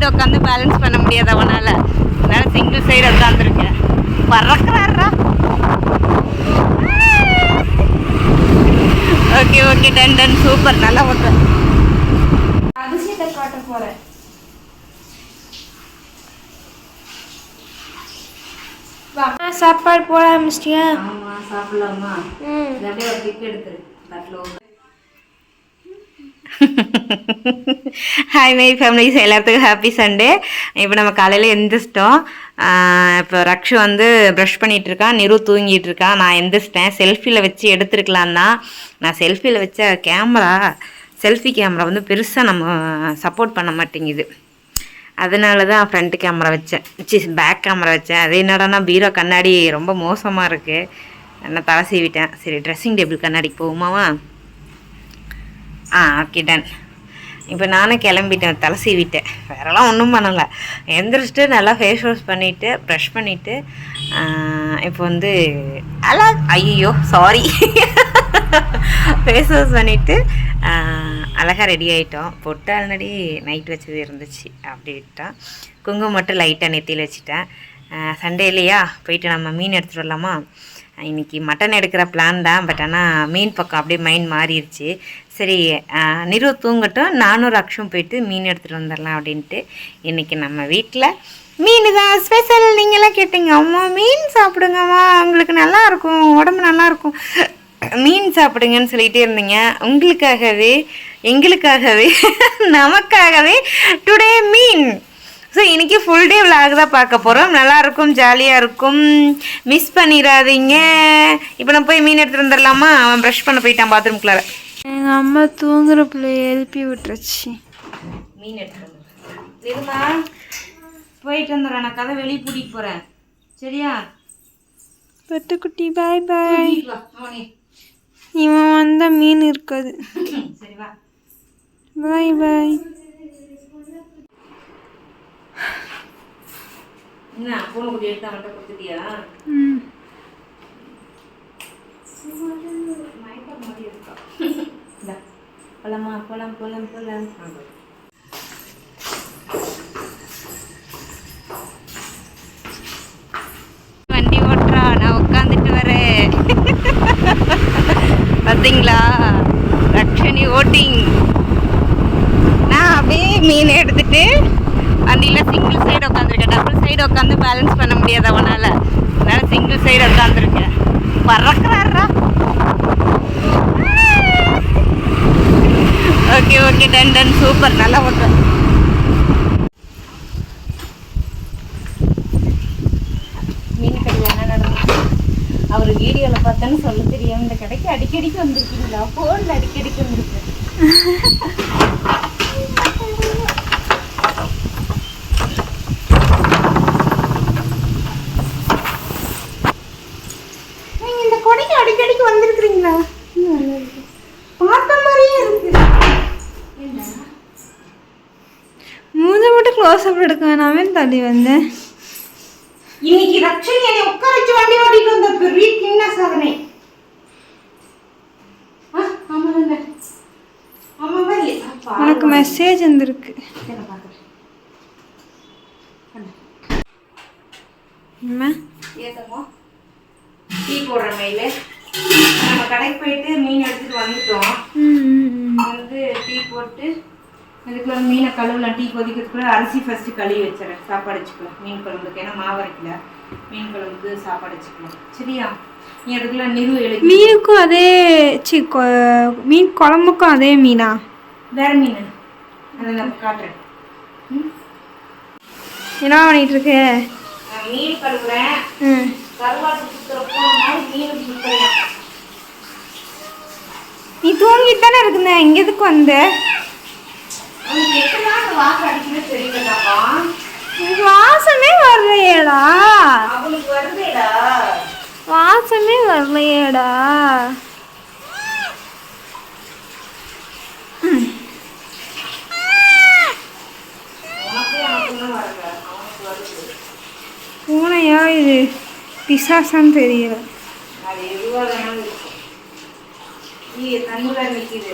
Side உட்காந்து balance பண்ண முடியாது அவனால். அதனால சிங்கிள் சைடு உட்காந்துருக்கேன். பறக்கிறாரா? Okay okay, done done, super, நல்லா ஓட்டுறேன். அதிசயத்தை காட்ட போகிறேன். சாப்பாடு போட ஆரம்பிச்சிட்டியா? ஆமாம், சாப்பிடலாமா? அப்படியே ஒரு பிக் எடுத்துரு தட்டில். ஹாய் மை ஃபேமிலிஸ், எல்லாத்துக்கும் ஹாப்பி சண்டே. இப்போ நம்ம காலையில் எந்திரிச்சிட்டோம். இப்போ ரக்ஷு வந்து ப்ரஷ் பண்ணிகிட்ருக்கான், நிரு தூங்கிட்டுருக்கான். நான் எந்திரிச்சிட்டேன். செல்ஃபியில் வச்சு எடுத்துருக்கலாம் தான். நான் செல்ஃபியில் வச்ச செல்ஃபி கேமரா வந்து பெருசாக நம்ம சப்போர்ட் பண்ண மாட்டேங்குது. அதனால தான் ஃப்ரண்ட் கேமரா வச்சேன், பேக் கேமரா வச்சேன். அது என்னடானா பீரோ கண்ணாடி ரொம்ப மோசமாக இருக்குது. நான் தலை சீவிட்டேன். சரி, ட்ரெஸ்ஸிங் டேபிள் கண்ணாடிக்கு போகுமாவா? Okay, ton. இப்போ நானும் கிளம்பிட்டேன், தலை சீவிட்டேன். வேறெல்லாம் ஒன்றும் பண்ணலை. எந்திரிச்சிட்டு நல்லா ஃபேஸ் வாஷ் பண்ணிவிட்டு ப்ரஷ் பண்ணிவிட்டு இப்போ வந்து ஐயோ சாரி ஃபேஸ் வாஷ் பண்ணிவிட்டு அழகாக ரெடி ஆகிட்டோம். பொட்டு ஆல்ரெடி நைட் வச்சது இருந்துச்சு, அப்படி விட்டோம். குங்குமம் மட்டும் லைட்டாக நெத்தியில் வச்சுட்டேன். சண்டே இல்லையா, போயிட்டு நம்ம மீன் எடுத்துகிட்டு வரலாமா? இன்றைக்கி மட்டன் எடுக்கிற பிளான் தான். பட் ஆனால் மீன் பக்கம் அப்படியே மைண்ட் மாறிடுச்சு. சரி, நிரு தூங்கட்டும், நானும் ரக்ஷும் போயிட்டு மீன் எடுத்துகிட்டு வந்துடலாம் அப்படின்ட்டு. இன்றைக்கி நம்ம வீட்டில் மீன் தான் ஸ்பெஷல். நீங்களாம் கேட்டீங்க, அம்மா மீன் சாப்பிடுங்கம்மா, உங்களுக்கு நல்லாயிருக்கும், உடம்பு நல்லாயிருக்கும், மீன் சாப்பிடுங்கன்னு சொல்லிகிட்டே இருந்தீங்க. உங்களுக்காகவே, எங்களுக்காகவே, நமக்காகவே டுடே மீன். ஸோ இன்றைக்கி ஃபுல் டே விளாக் தான் பார்க்க போகிறோம். நல்லாயிருக்கும், ஜாலியாக இருக்கும், மிஸ் பண்ணிடாதீங்க. இப்போ நான் போய் மீன் எடுத்துகிட்டு வந்துடலாமா? அவன் ப்ரஷ் பண்ண போயிட்டான் பாத்ரூம்குள்ளார. எங்கள் அம்மா தூங்குற பிள்ளைய எழுப்பி விட்டுருச்சு. மீன் எடுத்துகிட்டு வந்துடுமா? போயிட்டு வந்துடுறேன். நான் கதை வெளியே கூட்டிகிட்டு போகிறேன், சரியா? பெட்டுக்குட்டி பாய் பாய். இவன் வந்தால் மீன் இருக்காது. சரி வா, பாய் பாய். என்ன பூனை குட்டி எடுத்து அவன்கிட்ட கொடுத்துட்டியா? மயக்கம் மாதிரி இருக்கா. போலாமா? போலாம் போலாம் போலாம். வண்டி ஓட்டுறா, நான் உட்காந்துட்டு வரேன். பார்த்தீங்களா, ரக்ஷனி ஓட்டிங். நான் அப்படியே மீன் எடுத்துட்டு வண்டியில் சிங்கிள் சைடு உட்காந்துருக்கேன். டபுள் சைடு உட்காந்து பேலன்ஸ் பண்ண முடியாது அவனால். அதனால சிங்கிள் சைடு உட்காந்துருக்கேன். பறக்கிறாரா? Okay okay, done done, super, நல்லா ஓட்டுறேன். மீன் கடையில் என்ன நடந்துச்சு அவர் வீடியோவில் பார்த்தேன்னு சொல்ல தெரியும். இந்த கடைக்கு அடிக்கடிக்கு வந்துருக்கீங்களா? ஃபோனில் அடிக்கடிக்கு வந்துருக்கேன். அடிக்கடிக்கு வந்திருக்கிறீங்களா? பார்த்த மாதிரியே இருக்கு. மூஞ்ச மட்டும் க்ளோஸ் அப் எடுக்க வேணாமே தள்ளி வந்தேன். இன்னைக்கு ரக்ஷனி என்னை உட்கார வச்சு வண்டி ஓட்டிட்டு வந்த பெரிய கிண்ண சாதனை. உனக்கு மெசேஜ் வந்திருக்கு. டீ போடுற மயில நம்ம கடைக்கு போயிட்டு மீன் எடுத்துட்டு வந்துட்டோம். வந்து டீ போட்டு அதுக்குள்ள மீனை கழுவலாம். டீ கொதிக்கிறதுக்குள்ள அரிசி ஃபர்ஸ்ட் கழுவி வச்சிடறேன், சாப்பாடு வச்சுக்கலாம் மீன் குழம்புக்கு. ஏன்னா மாவு அரைக்கல, மீன் குழம்புக்கு சாப்பாடு வச்சுக்கலாம், சரியா? நீ அதுக்குள்ள நிறு எழுதி. மீனுக்கும் அதே மீன் குழம்புக்கும் அதே மீனா? வேற மீன், அதை நான் காட்டுறேன். என்ன பண்ணிட்டு இருக்க? மீன் கழுவுறேன். கருவாட்டு சுத்துறப்போ மீன் சுத்துறேன். நீ தூங்கிட்டு தானே இருக்குந்த, இங்க எதுக்கு வந்த? வாசமே வரலையேடா. அவளுக்கு வருதேடா, வாசமே வரலையேடா. பூனையா இது பிசாசான்னு தெரியல. அது எதுவாக வேணாலும் இருக்கும். தண்ணியில் நிற்கிது.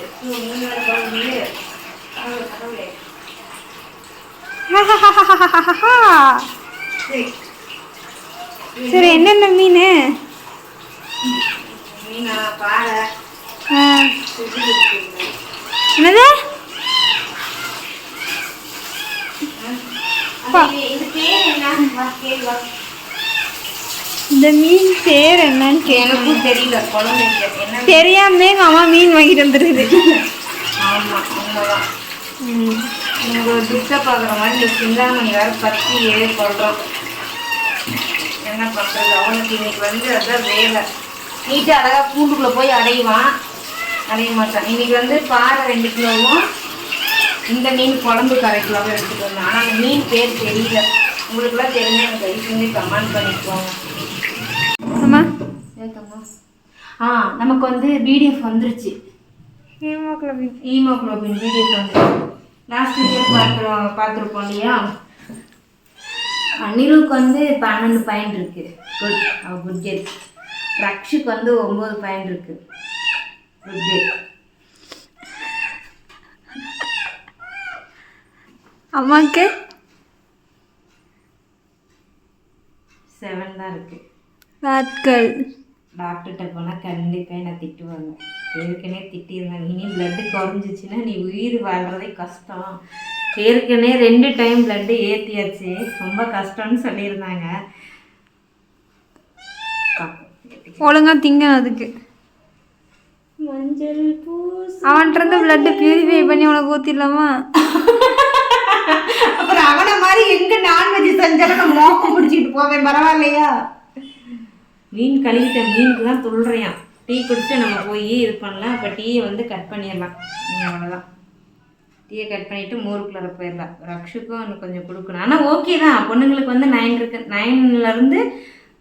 சரி என்னென்ன மீன்? மீனா பாறை என்னது? இந்த மீன் பேர் என்னன்னு எனக்கும் தெரியல. குழந்தைங்க என்ன தெரியாம எங்க அம்மா மீன் வாங்கிட்டு வந்துருது. ஆமாம் உண்மைதான். உங்களை டிஸ்டர்ப் ஆகுற மாதிரி இந்த சிந்தாமணி வேறு பற்றியே சொல்கிறோம். என்ன பண்ணுறது? அவனுக்கு இன்னைக்கு வந்து அதான் வேலை. நீட்டாக அழகாக கூண்டுக்குள்ளே போய் அடைய மாட்டான். இன்னைக்கு வந்து பாறை 2 கிலோவும் இந்த மீன் குழம்பு 1/2 கிலோவும் எடுத்துகிட்டு வந்தேன். ஆனால் அந்த மீன் பேர் தெரியல. உங்களுக்குலாம் தெரிஞ்சு எனக்கு தயவு செஞ்சு கமெண்ட் பண்ணிக்குவோங்க. நமக்கு வந்து பிடிஎஃப் வந்துருச்சு. ஹீமோகுளோபின் பிடிஎஃப் வந்துருச்சு. லாஸ்ட் வீடியோ பார்த்துருப்போம் இல்லையா? நிருவுக்கு வந்து 12 பாயிண்ட் இருக்குது. குட், அவள் குட் கேட். ரக்ஷுக்கு வந்து 9 பாயிண்ட் இருக்குது. குட் கேட். அம்மாவுக்கு 7 தான் இருக்குது. நாட்கள் டாக்டர்கிட்ட போனால் கண்டிப்பாக என்னை திட்டுவாங்க. ஏற்கனவே திட்டியிருந்தாங்க, இனி பிளட்டு குறைஞ்சிச்சின்னா நீ உயிர் வாழ்கிறதே கஷ்டம். ஏற்கனவே 2 டைம் பிளட்டு ஏற்றியாச்சு, ரொம்ப கஷ்டம்னு சொல்லியிருந்தாங்க. ஒழுங்கா திங்க. அதுக்கு மஞ்சள் அவன்கிட்ட பிளட்டு பியூரிஃபை பண்ணி உனக்கு ஊற்றிடலாமா? அப்புறம் அவனை மாதிரி எங்கே நான்வெஜ் செஞ்சாலும் நான் மோகம் பிடிச்சிட்டு போவேன். பரவாயில்லையா? மீன் கழுவிட்ட மீனுக்கு தான் துள்ளுறையான். டீ குடிச்சு நம்ம போய் இது பண்ணலாம். இப்போ டீயை வந்து கட் பண்ணிடலாம். நீங்கள் அவ்வளோதான். டீயை கட் பண்ணிவிட்டு மோருக்குள்ளே போயிடலாம். ரக்ஷுக்கும் இன்னும் கொஞ்சம் கொடுக்கணும். ஆனால் ஓகே தான், பொண்ணுங்களுக்கு வந்து 9 இருக்கு. 9லேருந்து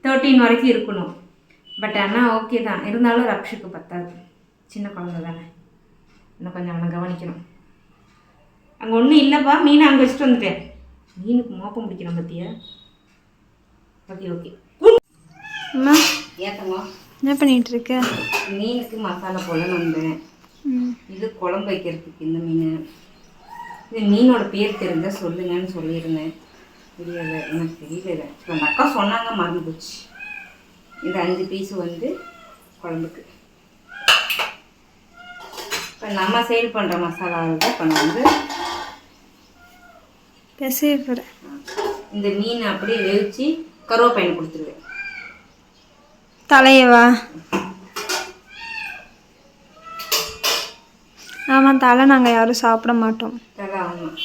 13 வரைக்கும் இருக்கணும். பட் ஆனால் ஓகே தான். இருந்தாலும் ரக்ஷுக்கு பத்தாது. சின்ன குழந்தை தானே, இன்னும் கொஞ்சம் அவனை கவனிக்கணும். அங்கே ஒன்றும் இல்லைப்பா, மீனை அங்கே வச்சுட்டு வந்துட்டேன். மீனுக்கு மோப்பம் பிடிக்கிறோம் பற்றியா? Okay okay. அம்மா ஏத்தம்மா என்ன பண்ணிட்டு இருக்க? மீனுக்கு மசாலா போடணும்னு வந்தேன். இது குழம்பு வைக்கிறதுக்கு. இந்த மீன், இந்த மீனோட பேர் தெரிஞ்சால் சொல்லுங்கன்னு சொல்லியிருந்தேன். தெரியல, எனக்கு தெரியல. அந்த அக்கா சொன்னாங்க, மறந்து போச்சு. இந்த 5 பீஸு வந்து குழம்புக்கு. இப்போ நம்ம சேல் பண்ணுற மசாலாவுக்கு இப்போ நான் வந்து பேசவே போகிறேன். இந்த மீன் அப்படியே வேவிச்சு கருவேப்பிலை கொடுத்துருவேன். தலையவா? ஆமாம், தலை நாங்கள் யாரும் சாப்பிட மாட்டோம். தலை ஆமாம்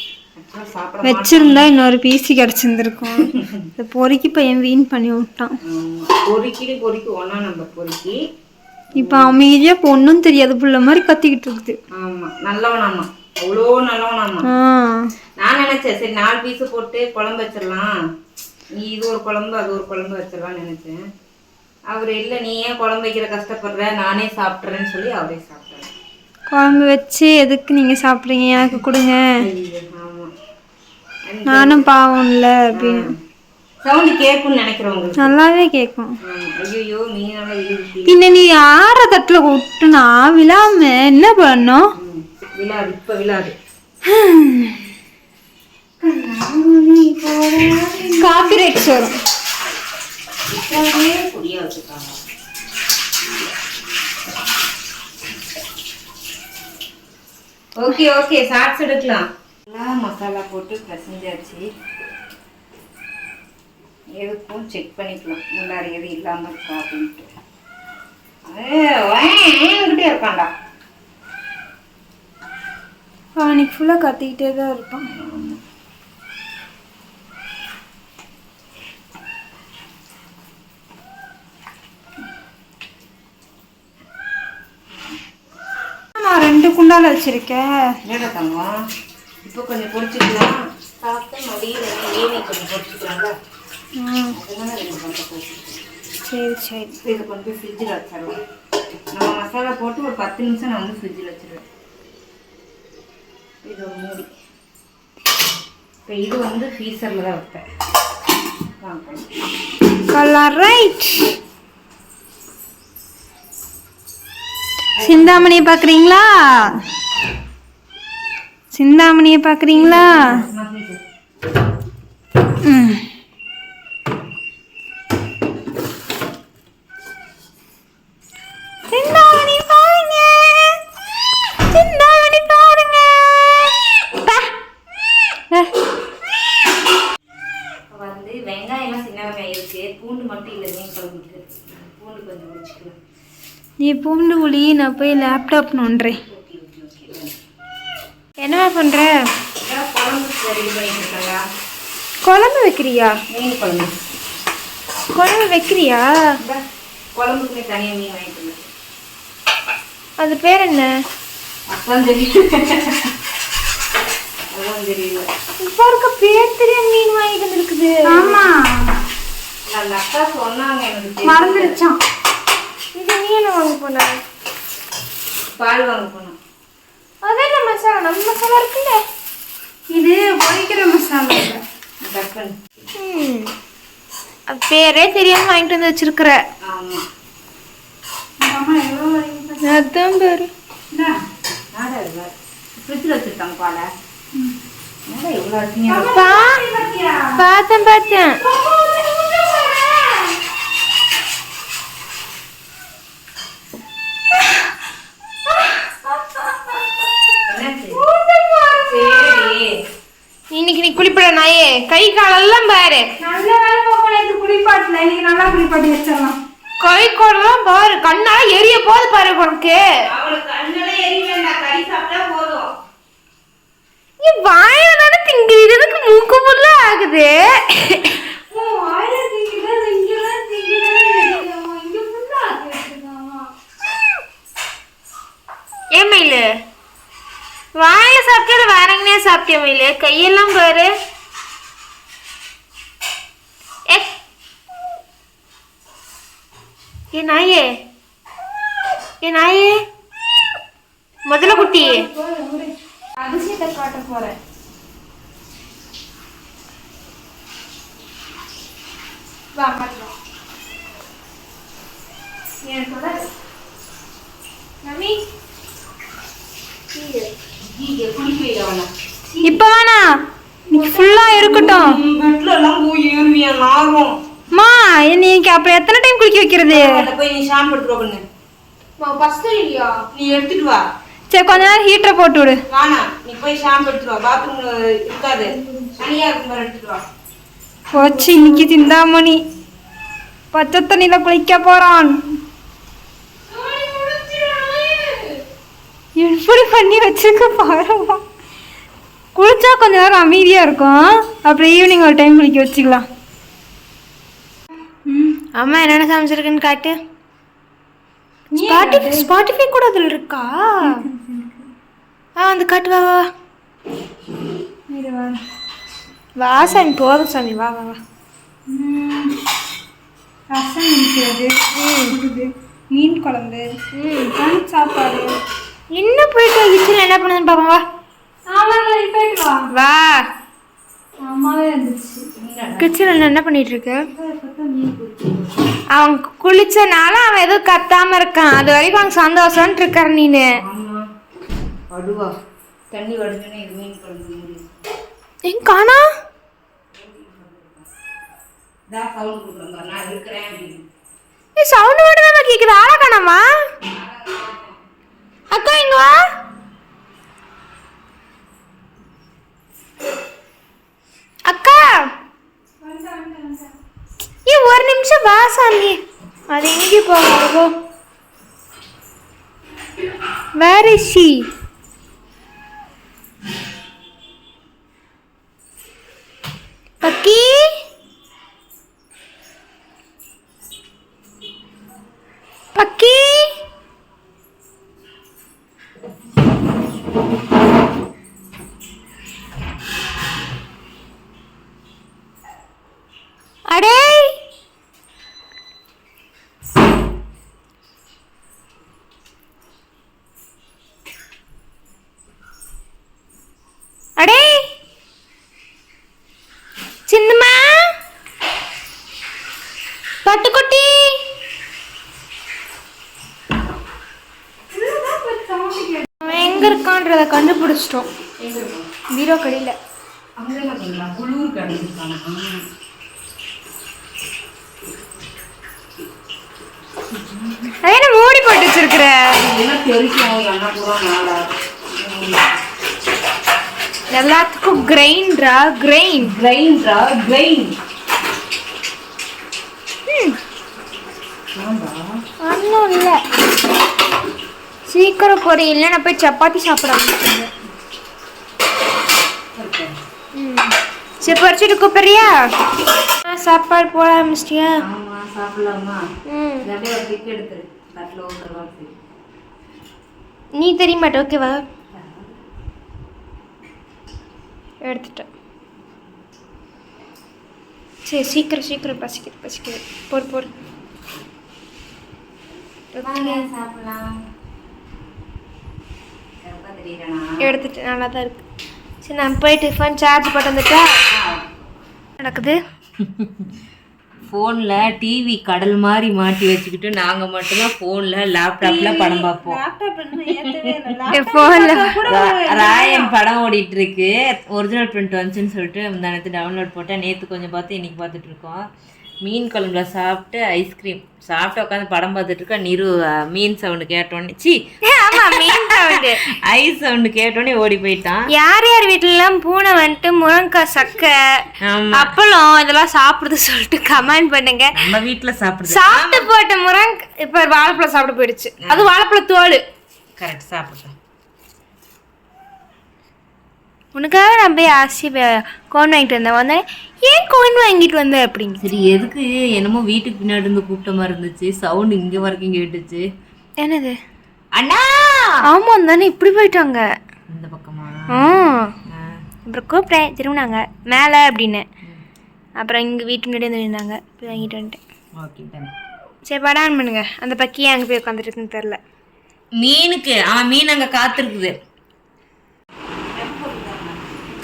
சாப்பிட வச்சிருந்தா இன்னொரு பீசி கிடச்சிருந்துருக்கும். இந்த பொறுக்கி பையன் வீண் பண்ணி விட்டான். பொறுக்கி ஒன்றா நம்ம பொறுக்கி. இப்போ அமைதியாக இப்போ ஒன்றும் தெரியாது புள்ள மாதிரி கத்திக்கிட்டு இருக்குது. ஆமாம், நல்லவனாமா, அவ்வளோ நல்லவனாமா. நான் நினச்சேன் சரி 4 பீஸு போட்டு குழம்பு வச்சிடலாம், நீ இது ஒரு குழம்பு அது ஒரு குழம்பு வச்சிடலாம்னு நினச்சேன். அவர் இல்லை, நீ ஏன் குழம்பு வைக்கிற கஷ்டப்படுற, நானே சாப்பிட்றேன்னு சொல்லி அவரே சாப்பிட்றேன். குழம்பு வச்சு எதுக்கு நீங்கள் சாப்பிட்றீங்க, எனக்கு கொடுங்க. ஆமாம், நானும் பாவம் இல்லை அப்படின்னு சவுண்டு கேட்கும்னு நினைக்கிறவங்களுக்கு நல்லாவே கேட்கும். ஐயோ மீனெல்லாம் விழுது. பின்ன நீ ஆற தட்டில் விட்டுனா விழாம என்ன பண்ணும்? விழாது, இப்போ விழாது. காப்பிரைட்ஸ் வரும். புரிய வச்சுருக்காங்க. ஓகே ஓகே, ஷார்ட்ஸ் எடுக்கலாம். எல்லாம் மசாலா போட்டு பிசைஞ்சாச்சு. எதுக்கும் செக் பண்ணிக்கலாம் உள்ளார எது இல்லாமல் இருக்கா அப்படின்ட்டு. என்கிட்டே இருக்காண்டா. அவனுக்கு ஃபுல்லாக கத்திக்கிட்டே தான் இருப்பான். நான் 2 குண்டால வச்சிருக்கேன். என்னடா தங்கம், இப்போ கொஞ்சம் பொரிச்சுக்கலாம். சாப்பிட்டு மதியம் ஈவினிங் கொஞ்சம் பொரிச்சுக்கலாம்ல. சரி சரி, இதை கொண்டு போய் ஃப்ரிட்ஜில் வச்சிடலாம். நம்ம மசாலா போட்டு ஒரு 10 நிமிஷம் நான் வந்து ஃப்ரிட்ஜில் வச்சிருவேன். இது ஒரு மூடி. இப்போ இது வந்து ஃப்ரீசரில் தான் வைப்பேன். ரைட். சிந்தாமணியை பார்க்குறீங்களா? சிந்தாமணியை பார்க்குறீங்களா? ம். சிந்தாமணி பாருங்க, சிந்தாமணி பாருங்க. பா. வந்து வெங்காயம்லாம் சின்ன வெங்காயம் இருக்கு, பூண்டு மட்டும் இல்லை மீன் குழம்புக்கு. பூண்டு கொஞ்சம் முடிச்சுக்கலாம். நீ பூண்டு குழி, நான் போய் லேப்டாப் நோண்டுறேன். Okay okay okay. என்னவா பண்ற? குழம்பு ரெடி பண்ணிட்டு இருக்காங்க. குழம்பு வைக்கிறியா? மீன் குழம்பு. குழம்பு வைக்கிறியா? குழம்புக்குமே தனியாக மீன் வாங்கிட்டு வந்து. அது பேர் என்ன? அதான் தெரியல. அதான் தெரியல. இப்போ இருக்க பேர் தெரியாம மீன் வாங்கிட்டு வந்துருக்குது. ஆமா, அந்த அக்கா சொன்னாங்க, எனக்கு மறந்துருச்சான். இது நீ என்ன வாங்க போன? பால் வாங்க போனோம். அதான் நம்ம மசாலா, நம்ம மசாலா இருக்குல்ல, இது பொரிக்கிற மசாலா. டக்குன்னு. அது பேரே தெரியாம வாங்கிட்டு வந்து வச்சிருக்கிற. ஆமாம். அதான் பேரு. ஃப்ரிட்ஜில் வச்சுருக்காங்க பாலை. பார்த்தேன் பார்த்தேன். இன்னைக்கு நீ குளிப்பட நாயே, கை காலெல்லாம் பாரு. நல்ல வேலை போக குளிப்பாட்டல, இன்னைக்கு நல்லா குளிப்பாட்டி வச்சிடலாம். கை காலெல்லாம் பாரு, கண்ணால எரிய போது பாரு உனக்கு. அவளுக்கு கண்ணெல்லாம் எரிய வேண்டாம், கறி சாப்பிட்டா போதும். நீ வாயில தானே திங்குது, இதுக்கு மூக்கு புல்ல ஆகுது. ஏன் மயிலு, வாயில சாப்பிட்டா வேற எங்கேயே சாப்பிட்டியா மயிலு? கையெல்லாம் பாரு. ஏ நாயே, ஏ நாயே, முதல்ல குட்டி அதிசயத்தை காட்ட போறேன். வா காட்டுறோம். இப்ப வேணா, ஃபுல்லா இருக்கட்டும். பெட்லாம் போய் ஏறுவியா நாரும். மா இன்னைக்கு அப்புறம் எத்தனை டைம் குளிக்க வைக்கிறது? போய் நீ ஷாம்பு எடுத்துட்டு பண்ணு. ஃபர்ஸ்ட் இல்லையா? நீ எடுத்துட்டு வா. சரி, கொஞ்ச நேரம் ஹீட்டரை போட்டு விடு. வானா, நீ போய் ஷாம்பு எடுத்துட்டு வா. பாத்ரூம்ல இருக்காது, தனியா இருக்கும் பாரு, எடுத்துட்டு வா. போச்சு இன்னைக்கு சிந்தாமணி பச்சை தண்ணியில குளிக்க போறான். எப்படி பண்ணி வச்சிருக்க பாருமா. குளிச்சா கொஞ்ச நேரம் அமைதியா இருக்கும், அப்புறம் ஈவினிங் ஒரு டைம் குளிக்க வச்சுக்கலாம். அம்மா என்னென்ன சமைச்சிருக்குன்னு காட்டு. ஸ்பாட்டிஃபை கூட அதில் இருக்கா? வந்து காட்டு. வா வா வா சாமி, போதும் சாமி, வா வா வா. ரசம் இருக்கிறது, மீன் குழம்பு, சாப்பாடு. இன்னும் போயிட்டு கிச்சனில் என்ன பண்ணுதுன்னு பார்ப்போம். வா வா. கிச்சனில் என்ன பண்ணிட்டு இருக்க? அவன் குளிச்சனால அவன் எதுவும் கத்தாம இருக்கான், அது வரைக்கும் அவன் சந்தோஷம்னு இருக்காரு. நீனு அடுவா தண்ணி வடிஞ்சோன்னே இது மீன் குழம்பு எங்க காணா? சவுண்ட் கொடுக்குறேன், நான் இருக்கிறேன் அப்படின்னு. சவுண்ட் மட்டும் தான் கேட்குது, ஆளா காணாமா? அக்கா இங்க வா. அக்கா ஒரு நிமிஷம் வா சாமி. அது எங்கே போகோ? Where is she? பக்கி பக்கி அடே அடே சின்னம்மா, பட்டுக்குட்டி, எங்க இருக்கான்றத கண்டுபிடிச்சிட்டோம். பீரோ கடையில் அங்கே என்ன பண்ணலாம்? குளிர் என்ன மூடி போட்டு வச்சிருக்கிற? எல்லாத்துக்கும் கிரைண்டரா? கிரைன் ஒன்றும் இல்லை. சீக்கிரம் பொரியல நான் போய் சப்பாத்தி சாப்பிட ஆரம்பிச்சேன். சரி பொரிச்சிட்டு கூப்பிடுறியா? சாப்பாடு போட ஆரம்பிச்சிட்டியா? நீ தெரிய மாட்ட. ஓகேவா? எடுத்துட்டேன். சரி சீக்கிரம் பசிக்குது. போடு எடுத்துட்டு நல்லா தான் இருக்கு. சரி நான் போயிட்டு ஃபோன் சார்ஜ் போட்டு வந்துட்டா நடக்குது. ஃபோனில் டிவி கடல் மாதிரி மாட்டி வச்சுக்கிட்டு நாங்கள் மட்டும்தான் ஃபோனில் லேப்டாப்பில் படம் பார்ப்போம். ராயன் படம் ஓடிட்டு இருக்கு. ஒரிஜினல் பிரிண்ட் வந்துச்சுன்னு சொல்லிட்டு இந்த நேரத்து டவுன்லோட் போட்டேன். நேற்று கொஞ்சம் பார்த்து இன்றைக்கி பார்த்துட்டு இருக்கோம். மீன் குழம்புல சாப்பிட்டு ஐஸ்கிரீம் சாப்பிட்டு உட்காந்து படம் பார்த்துட்டு இருக்கா. நிரு மீன் சவுண்டு கேட்டோன்னே ஐஸ் சவுண்டு கேட்டோன்னே ஓடி போயிட்டான். யார் வீட்டுலாம் பூனை வந்துட்டு முருங்கைக்காய் சக்கை அப்பளம் இதெல்லாம் சாப்பிடுது சொல்லிட்டு கமெண்ட் பண்ணுங்க. நம்ம வீட்டில் சாப்பிட்டு போட்ட முருங்கை இப்போ வாழைப்பழம் சாப்பிட்டு போயிடுச்சு. அது வாழைப்பழ தோல் கரெக்ட் சாப்பிட்டேன். உனக்காக நான் போய் ஆசி கோன் வாங்கிட்டு வந்தேன். வந்தேன் ஏன் கோன் வாங்கிட்டு வந்தேன் அப்படிங்க. சரி எதுக்கு என்னமோ வீட்டுக்கு பின்னாடி இருந்து கூப்பிட்ட மாதிரி இருந்துச்சு. சவுண்ட் இங்கே வரைக்கும் கேட்டுச்சு. என்னது அண்ணா? ஆமாம் தானே இப்படி போயிட்டாங்க இந்த பக்கமா. அப்புறம் கூப்பிட்டேன் திரும்பினாங்க மேலே அப்படின்னு. அப்புறம் இங்கே வீட்டு முன்னாடி வந்து நின்னாங்க. போய் வாங்கிட்டு வந்துட்டேன். ஓகே தானே. சரி படான் பண்ணுங்க. அந்த பக்கியே அங்கே போய் உட்காந்துருக்குன்னு தெரில. மீனுக்கு மீன் அங்கே காத்திருக்குது.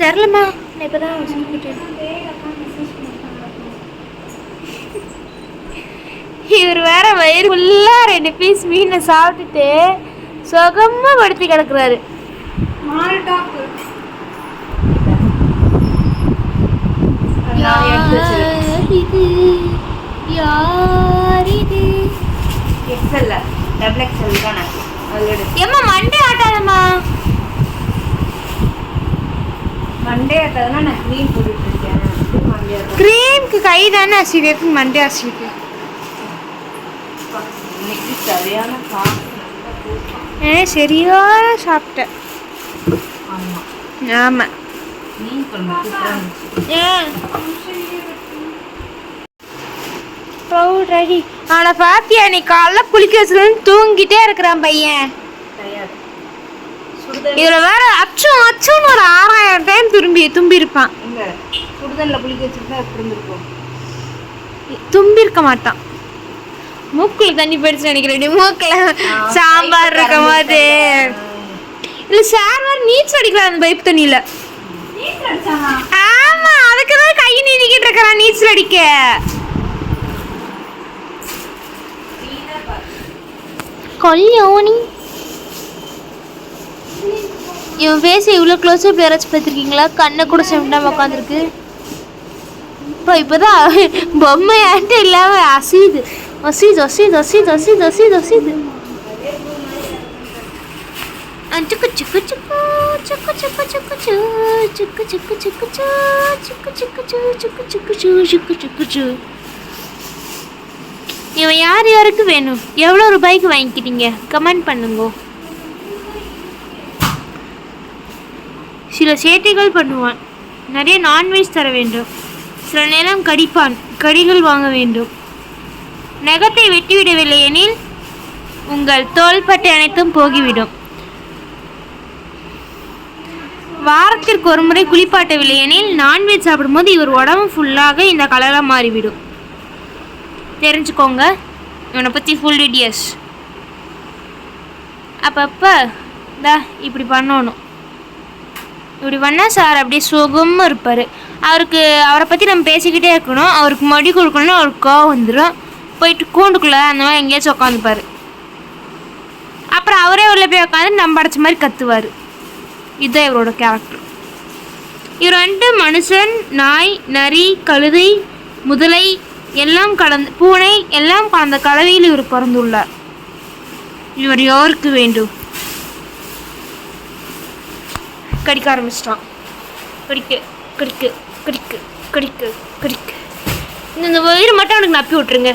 தெரிலம்மா நான் இப்போ தான் இவர் வேற வயிறு ஃபுல்லாக 2 பீஸ் மீனை சாப்பிட்டுட்டு சுகமாக படுத்தி கிடக்குறாரு. ஏம்மா மண்டே ஆட்டாதம்மா. மண்டே ஆட்டாதுன்னா நான் க்ரீம் போட்டுட்டு இருக்கேன். க்ரீம்க்கு கை தானே அசிக்கு மண்டே அசிக்கு. இன்னைக்கு சரியான சரியான சாப்பிட்டேன். ஆமாம் மீன் குழம்பு ரெடி. அவனை பாத்தியா நீ காலைல குளிக்க வச்சுன்னு தூங்கிட்டே இருக்கிறான் பையன். இதுல வேற அச்சுன்னு ஒரு 6000 டைம் தும்பி இருப்பான். சுடுதண்ணில் குளிக்க வச்சுருந்தா எப்படி இருந்திருக்கும்? தும்பி இருக்க மாட்டான். மூக்குல தண்ணி போயிடுச்சு நினைக்கிறேன். மூக்குல சாம்பார் இருக்கும் போது இல்ல சார் வேற நீச்சல் அடிக்கிறான் அந்த பைப் தண்ணியில. ஆமா அதுக்குதான் கை நீட்டிக்கிட்டு இருக்கிறான் நீச்சல் அடிக்க. கொல்லியோனி இவன் ஃபேஸ் இவ்வளோ க்ளோஸ்அப் யாராச்சும் பார்த்துருக்கீங்களா? கண்ணை கூட செம்டாம உட்காந்துருக்கு. இப்போதான் பொம்மையாட்டு இல்லாமல் அசீது. இவன் யாருக்கு வேணும்? எவ்வளோ ரூபாய்க்கு வாங்கிக்கிட்டீங்க? கமெண்ட் பண்ணுங்க. சில சேட்டைகள் பண்ணுவான். நிறைய நான்வெஜ் தர வேண்டும். சில நேரம் கடிப்பான். கடிகள் வாங்க வேண்டும். நகத்தை வெட்டிவிடவில்லை எனில் உங்கள் தோள்பட்டை அனைத்தும் போகிவிடும். வாரத்திற்கு ஒரு முறை குளிப்பாட்டவில்லை எனில் நான்வெஜ் சாப்பிடும்போது இவர் உடம்பு ஃபுல்லாக இந்த கலராக மாறிவிடும். தெரிஞ்சுக்கோங்க இவனை பற்றி ஃபுல் டீட்டெயில்ஸ். அப்பப்போ இப்படி பண்ணணும். இப்படி பண்ணால் சார் அப்படியே சுகமாக இருப்பார். அவரை பற்றி நம்ம பேசிக்கிட்டே இருக்கணும். அவருக்கு மடி கொடுக்கணும்னு அவருக்கு கோவம் வந்துடும். போயிட்டு கூண்டுக்குள்ளே அந்த மாதிரி எங்கேயாச்சும் உட்காந்துப்பார். அப்புறம் அவரே உள்ள போய் உட்காந்து நம்ம அடைச்ச மாதிரி கத்துவார். இதுதான் இவரோட கேரக்டர். இவர் வந்துட்டு மனுஷன், நாய், நரி, கழுதை, முதலை எல்லாம் கலந்து, பூனை எல்லாம் கலந்த கலவையில் இவர் பிறந்துள்ளார். இவர் யாருக்கு வேண்டும்? கடிக்க ஆரம்பிச்சிட்டான். கடிக்க கடிக்க கடிக்க கடிக்க கடிக்க. இந்த வயிறு மட்டும் அவனுக்கு நப்பி விட்டுருங்க.